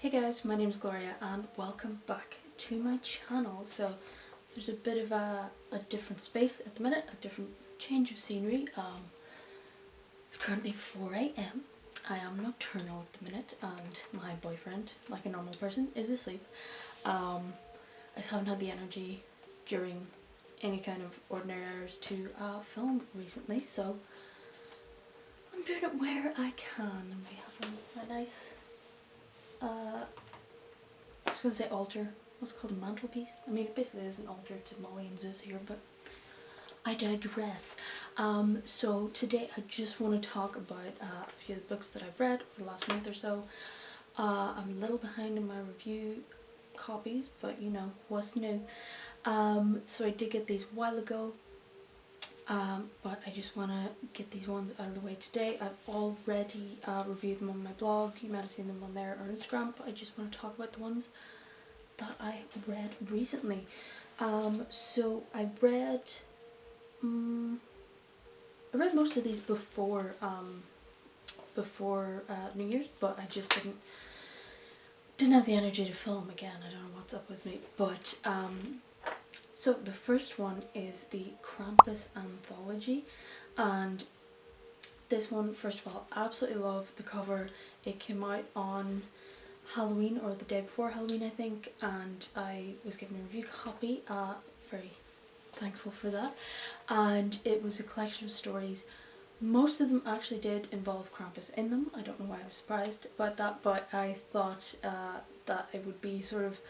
Hey guys, my name is Gloria and welcome back to my channel. So there's a bit of a different space at the minute, a different change of scenery. It's currently 4 a.m. I am nocturnal at the minute and my boyfriend, like a normal person, is asleep. I just haven't had the energy during any kind of ordinary hours to film recently, so I'm doing it where I can, and we have a nice I was going to say altar. What's it called? A mantelpiece? I mean, it basically is an altar to Molly and Zeus here, but I digress. So today I just want to talk about a few of the books that I've read over the last month or so. I'm a little behind in my review copies, but you know, what's new? So I did get these a while ago, but I just want to get these ones out of the way today. I've already reviewed them on my blog. You might have seen them on there or Instagram, but I just want to talk about the ones that I read recently. So I read most of these before New Year's, but I just didn't have the energy to film again. I don't know what's up with me, but so the first one is the Krampus anthology, and this one, first of all, absolutely love the cover. It came out on Halloween or the day before Halloween, I think, and I was given a review copy. Very thankful for that. And it was a collection of stories. Most of them actually did involve Krampus in them. I don't know why I was surprised about that, but I thought that it would be sort of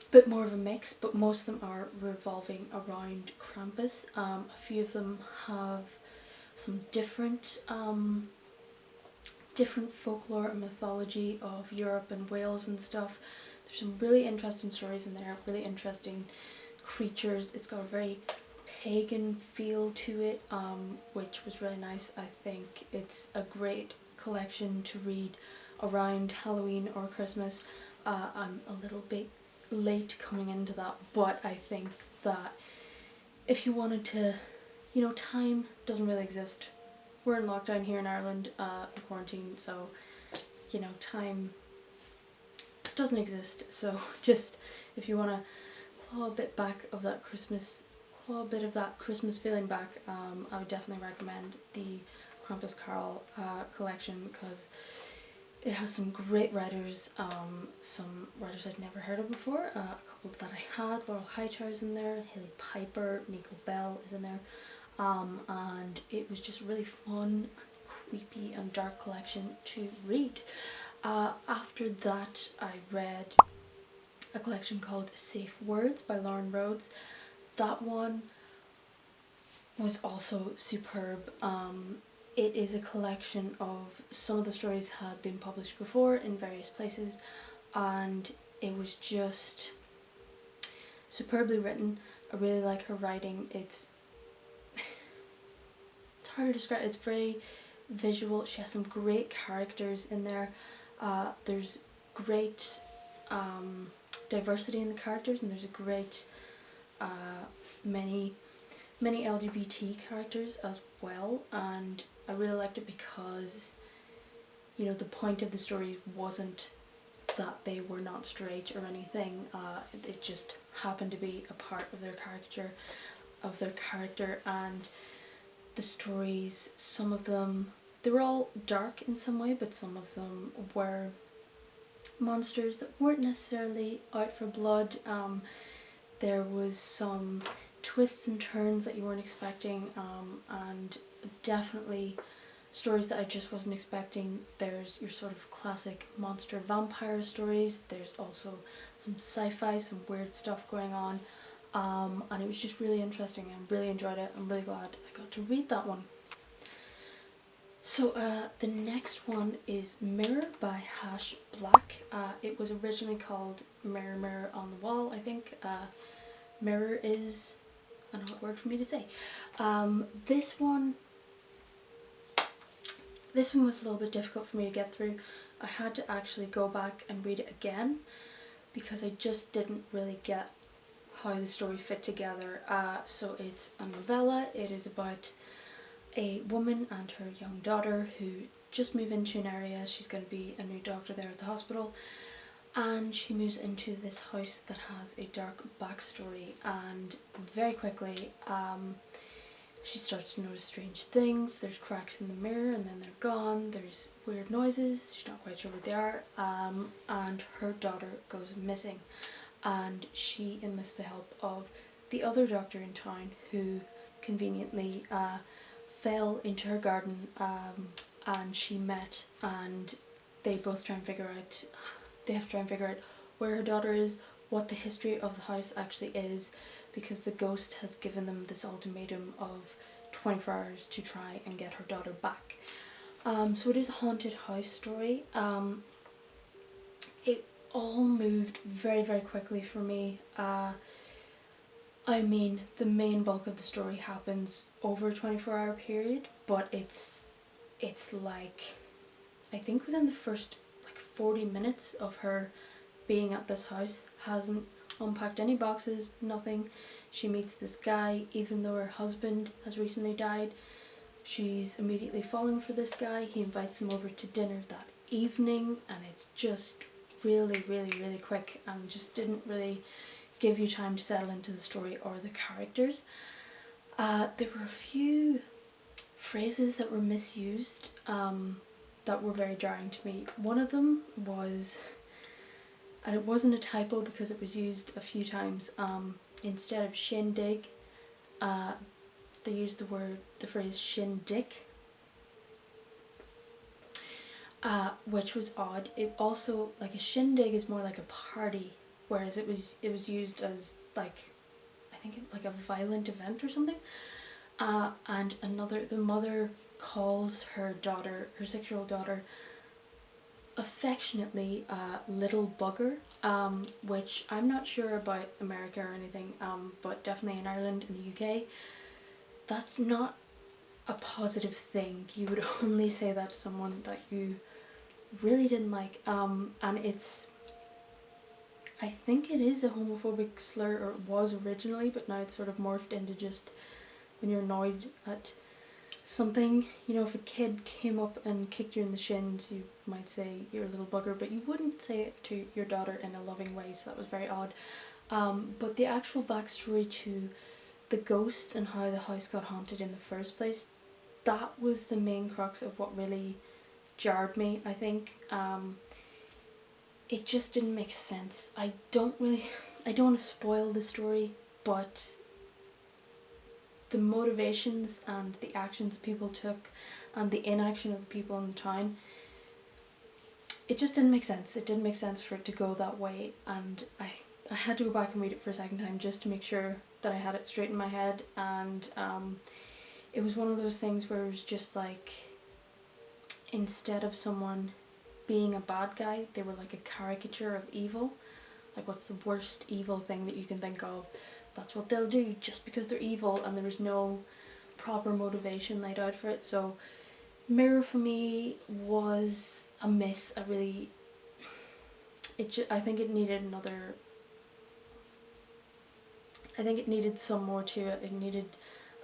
a bit more of a mix, but most of them are revolving around Krampus. A few of them have some different folklore and mythology of Europe and Wales and stuff. There's some really interesting stories in there, really interesting creatures. It's got a very pagan feel to it, which was really nice. I think it's a great collection to read around Halloween or Christmas. I'm a little bit late coming into that, but I think that if you wanted to, you know, time doesn't really exist. We're in lockdown here in Ireland, in quarantine, so, you know, time doesn't exist. So just, if you want to claw a bit of that Christmas feeling back, I would definitely recommend the Krampus Carol collection, because it has some great writers, some writers I'd never heard of before, a couple that I had. Laurel Hightower's in there, Hailey Piper, Nico Bell is in there. And it was just really fun, creepy and dark collection to read. After that I read a collection called Safe Words by Lauren Rhodes. That one was also superb. It is a collection of some of the stories had been published before in various places, and it was just superbly written. I really like her writing. It's hard to describe. It's very visual. She has some great characters in there. There's great diversity in the characters, and there's a great many LGBT characters as well, and I really liked it because, you know, the point of the story wasn't that they were not straight or anything. It just happened to be a part of their character, and the stories, some of them, they were all dark in some way, but some of them were monsters that weren't necessarily out for blood. There was some twists and turns that you weren't expecting, and definitely stories that I just wasn't expecting. There's your sort of classic monster vampire stories. There's also some sci-fi, some weird stuff going on. And it was just really interesting. I really enjoyed it. I'm really glad I got to read that one. So the next one is Mirror by Hash Black. It was originally called Mirror Mirror on the Wall, I think. Mirror is an odd word for me to say. This one was a little bit difficult for me to get through. I had to actually go back and read it again because I just didn't really get how the story fit together. So it's a novella. It is about a woman and her young daughter who just move into an area. She's going to be a new doctor there at the hospital, and she moves into this house that has a dark backstory, and very quickly she starts to notice strange things. There's cracks in the mirror and then they're gone, there's weird noises, she's not quite sure what they are, and her daughter goes missing, and she enlists the help of the other doctor in town, who conveniently fell into her garden, and she met, and they both try and figure out, they have to try and figure out where her daughter is, what the history of the house actually is, because the ghost has given them this ultimatum of 24 hours to try and get her daughter back. So it is a haunted house story. It all moved very, very quickly for me. I mean, the main bulk of the story happens over a 24-hour period, but it's like, I think within the first like 40 minutes of her being at this house, hasn't unpacked any boxes, nothing. She meets this guy, even though her husband has recently died. She's immediately falling for this guy. He invites them over to dinner that evening, and it's just really, really, really quick, and just didn't really give you time to settle into the story or the characters. There were a few phrases that were misused that were very jarring to me. One of them was, and it wasn't a typo because it was used a few times, instead of shindig, they used the phrase shindig, which was odd. It also, like, a shindig is more like a party, whereas it was used as, like, I think it was like a violent event or something. And the mother calls her daughter, her 6-year-old daughter, affectionately little bugger, which I'm not sure about America or anything, but definitely in Ireland and the UK, that's not a positive thing. You would only say that to someone that you really didn't like, and it's, I think it is a homophobic slur, or it was originally, but now it's sort of morphed into just when you're annoyed at something. You know, if a kid came up and kicked you in the shins, you might say you're a little bugger, but you wouldn't say it to your daughter in a loving way, so that was very odd. But the actual backstory to the ghost and how the house got haunted in the first place, that was the main crux of what really jarred me, I think. It just didn't make sense. I don't want to spoil the story, but the motivations and the actions people took and the inaction of the people in the town, it just didn't make sense. It didn't make sense for it to go that way, and I had to go back and read it for a second time just to make sure that I had it straight in my head, and it was one of those things where it was just like, instead of someone being a bad guy, they were like a caricature of evil. Like, what's the worst evil thing that you can think of? That's what they'll do just because they're evil, and there was no proper motivation laid out for it. So Mirror for me was a miss. I think it needed another, I think it needed some more to it. It needed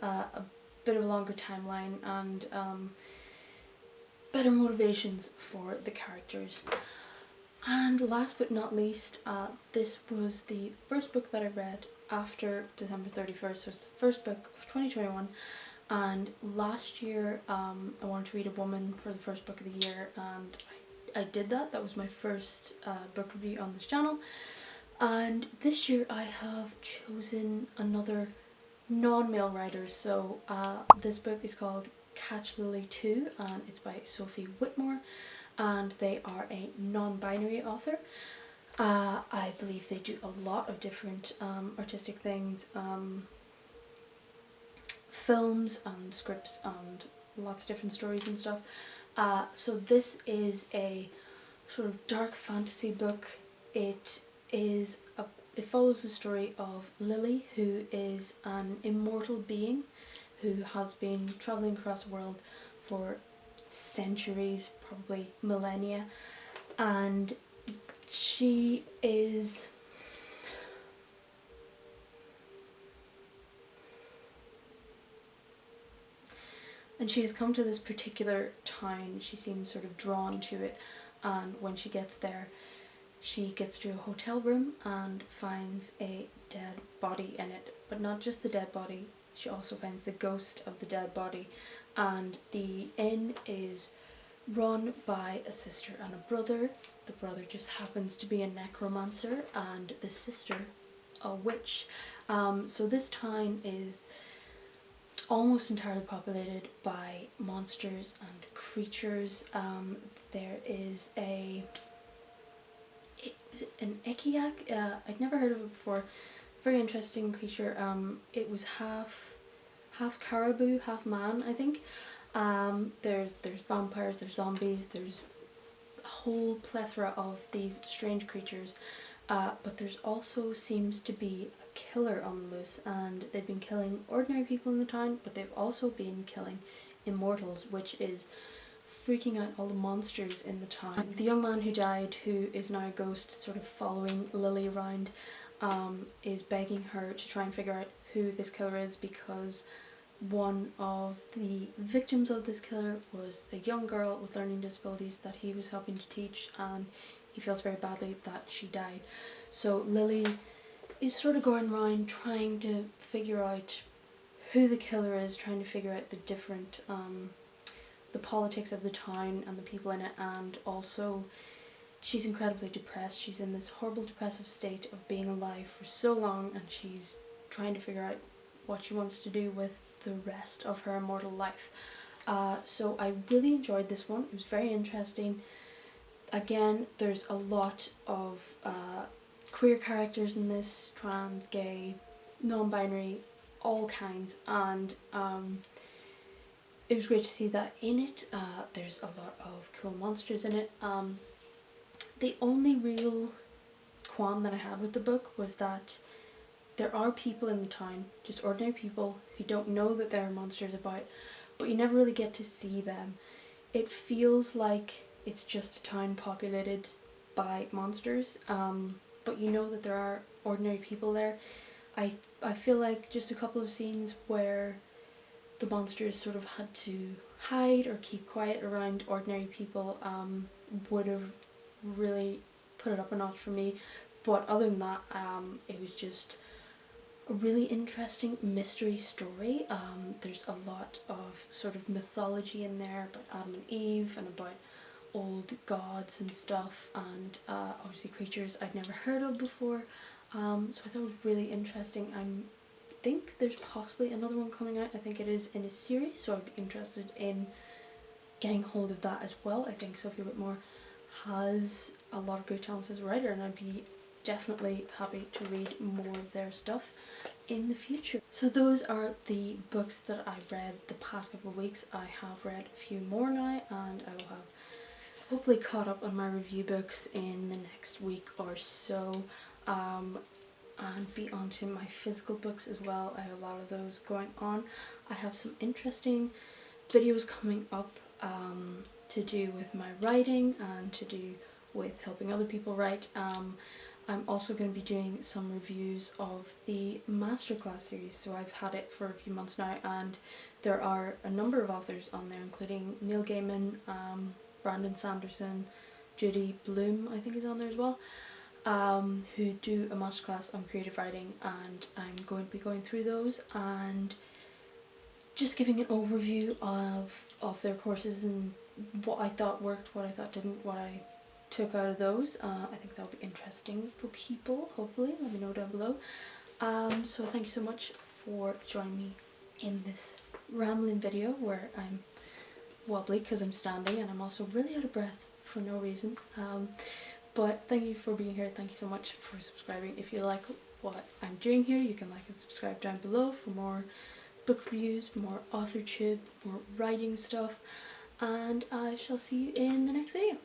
a bit of a longer timeline and better motivations for the characters. And last but not least, this was the first book that I read after December 31st, so it's the first book of 2021, and last year I wanted to read a woman for the first book of the year, and I did that. That was my first book review on this channel, and this year I have chosen another non-male writer. So this book is called Catch Lily 2, and it's by Sophie Whitmore, and they are a non-binary author. I believe they do a lot of different artistic things, films and scripts and lots of different stories and stuff. So this is a sort of dark fantasy book. It follows the story of Lily, who is an immortal being who has been travelling across the world for centuries, probably millennia, and she is has come to this particular town. She seems sort of drawn to it, and when she gets there, she gets to a hotel room and finds a dead body in it, but not just the dead body, she also finds the ghost of the dead body. And the inn is run by a sister and a brother. The brother just happens to be a necromancer and the sister a witch. So this town is almost entirely populated by monsters and creatures. There is an Ekiak. I'd never heard of it before. Very interesting creature. It was half caribou, half man, I think. There's vampires, there's zombies, there's a whole plethora of these strange creatures. But there's also seems to be a killer on the loose, and they've been killing ordinary people in the town, but they've also been killing immortals, which is freaking out all the monsters in the town. The young man who died, who is now a ghost, sort of following Lily around, is begging her to try and figure out who this killer is, because one of the victims of this killer was a young girl with learning disabilities that he was helping to teach, and he feels very badly that she died. So Lily is sort of going around trying to figure out who the killer is, trying to figure out the different the politics of the town and the people in it, and also she's incredibly depressed. She's in this horrible depressive state of being alive for so long, and she's trying to figure out what she wants to do with the rest of her immortal life. So I really enjoyed this one. It was very interesting. Again, there's a lot of queer characters in this, trans, gay, non-binary, all kinds, and it was great to see that in it. There's a lot of cool monsters in it. The only real qualm that I had with the book was that there are people in the town, just ordinary people, who don't know that there are monsters about, but you never really get to see them. It feels like it's just a town populated by monsters, but you know that there are ordinary people there. I feel like just a couple of scenes where the monsters sort of had to hide or keep quiet around ordinary people would have really put it up a notch for me. But other than that, it was just a really interesting mystery story. There's a lot of sort of mythology in there about Adam and Eve and about old gods and stuff, and obviously creatures I'd never heard of before. So I thought it was really interesting. I think there's possibly another one coming out. I think it is in a series, so I'd be interested in getting hold of that as well. I think Sophie Whitmore has a lot of great talents as a writer, and I'd be definitely happy to read more of their stuff in the future. So those are the books that I read the past couple of weeks. I have read a few more now, and I will have hopefully caught up on my review books in the next week or so, and be on to my physical books as well. I have a lot of those going on. I have some interesting videos coming up to do with my writing and to do with helping other people write. I'm also going to be doing some reviews of the masterclass series. So I've had it for a few months now, and there are a number of authors on there, including Neil Gaiman, Brandon Sanderson, Judy Bloom I think is on there as well, who do a masterclass on creative writing, and I'm going to be going through those and just giving an overview of their courses and what I thought worked, what I thought didn't, what I took out of those. I think that'll be interesting for people, hopefully. Let me know down below. So thank you so much for joining me in this rambling video where I'm wobbly because I'm standing, and I'm also really out of breath for no reason. But thank you for being here. Thank you so much for subscribing. If you like what I'm doing here, you can like and subscribe down below for more book reviews, more authorship, more writing stuff, and I shall see you in the next video.